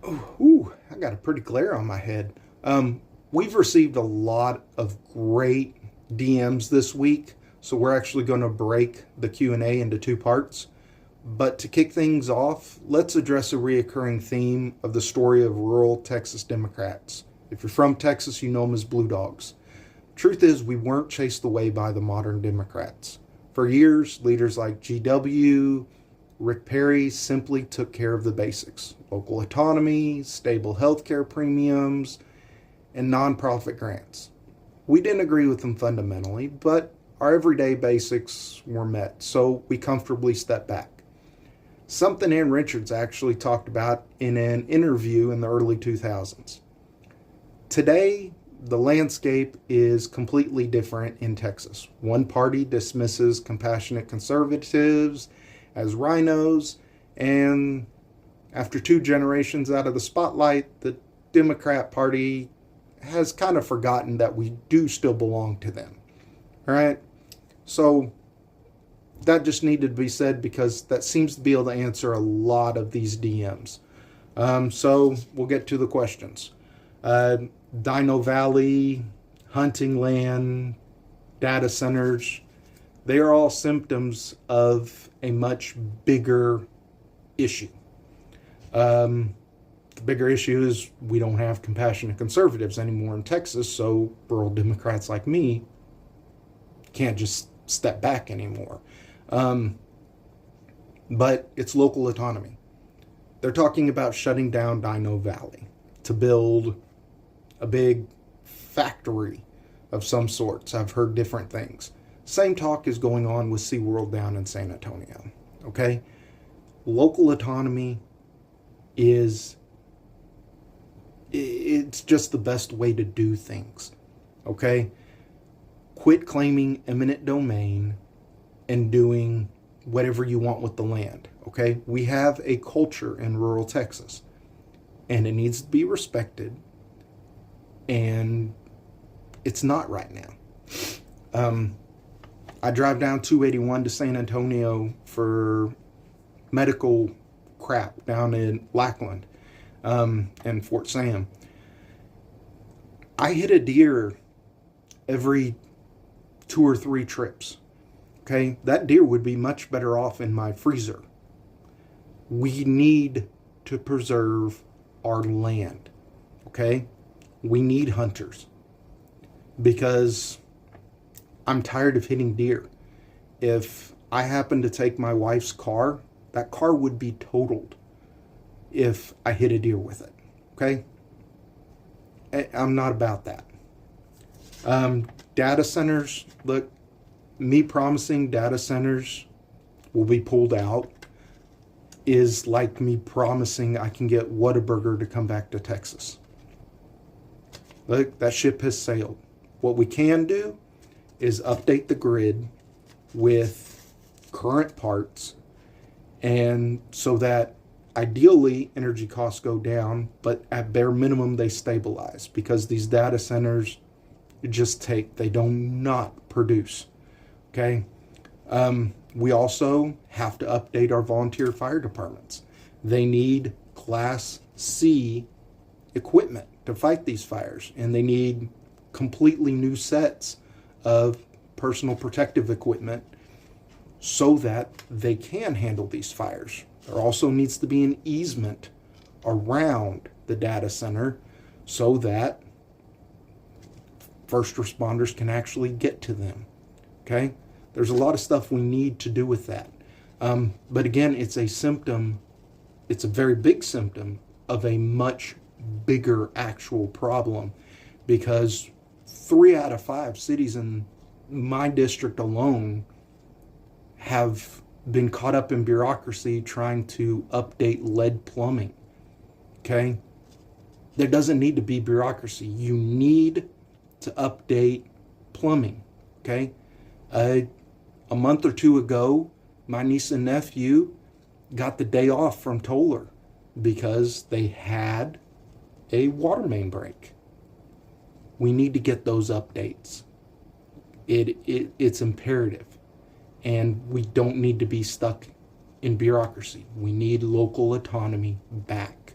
Ooh, I got a pretty glare on my head. We've received a lot of great DMs this week, so we're actually going to break the Q&A into two parts. But to kick things off, let's address a reoccurring theme of the story of rural Texas Democrats. If you're from Texas, you know them as Blue Dogs. Truth is, we weren't chased away by the modern Democrats. For years, leaders like GW, Rick Perry simply took care of the basics: local autonomy, stable healthcare premiums, and nonprofit grants. We didn't agree with them fundamentally, but our everyday basics were met, so we comfortably stepped back. Something Ann Richards actually talked about in an interview in the early 2000s. Today, the landscape is completely different in Texas. One party dismisses compassionate conservatives as RINOs, and after two generations out of the spotlight, the Democrat Party has kind of forgotten that we do still belong to them. All right? So that just needed to be said because that seems to be able to answer a lot of these DMs. So we'll get to the questions. Dino Valley, hunting land, data centers, they are all symptoms of a much bigger issue. The bigger issue is we don't have compassionate conservatives anymore in Texas, so rural Democrats like me can't just step back anymore. But it's local autonomy. They're talking about shutting down Dino Valley to build a big factory of some sorts. I've heard different things. Same talk is going on with SeaWorld down in San Antonio. Okay? Local autonomy it's just the best way to do things. Okay? Quit claiming eminent domain and doing whatever you want with the land. Okay? We have a culture in rural Texas, and it needs to be respected, and it's not right now. I drive down 281 to San Antonio for medical crap down in Lackland and Fort Sam. I hit a deer every 2 or 3 trips. Okay, that deer would be much better off in my freezer. We need to preserve our land. Okay, we need hunters because I'm tired of hitting deer. If I happen to take my wife's car, that car would be totaled if I hit a deer with it. Okay? I'm not about that. Data centers, look, me promising data centers will be pulled out is like me promising I can get Whataburger to come back to Texas. Look, that ship has sailed. What we can do is update the grid with current parts, and so that ideally energy costs go down, but at bare minimum they stabilize, because these data centers they do not produce. Okay? We also have to update our volunteer fire departments. They need Class C equipment to fight these fires, and they need completely new sets of personal protective equipment so that they can handle these fires. There also needs to be an easement around the data center so that first responders can actually get to them. Okay? There's a lot of stuff we need to do with that. But again, it's a very big symptom of a much bigger actual problem, because 3 out of 5 cities in my district alone have been caught up in bureaucracy trying to update lead plumbing. Okay? There doesn't need to be bureaucracy. You need to update plumbing. Okay? A month or 2 ago, my niece and nephew got the day off from Toller because they had a water main break. We need to get those updates. It's imperative. And we don't need to be stuck in bureaucracy. We need local autonomy back.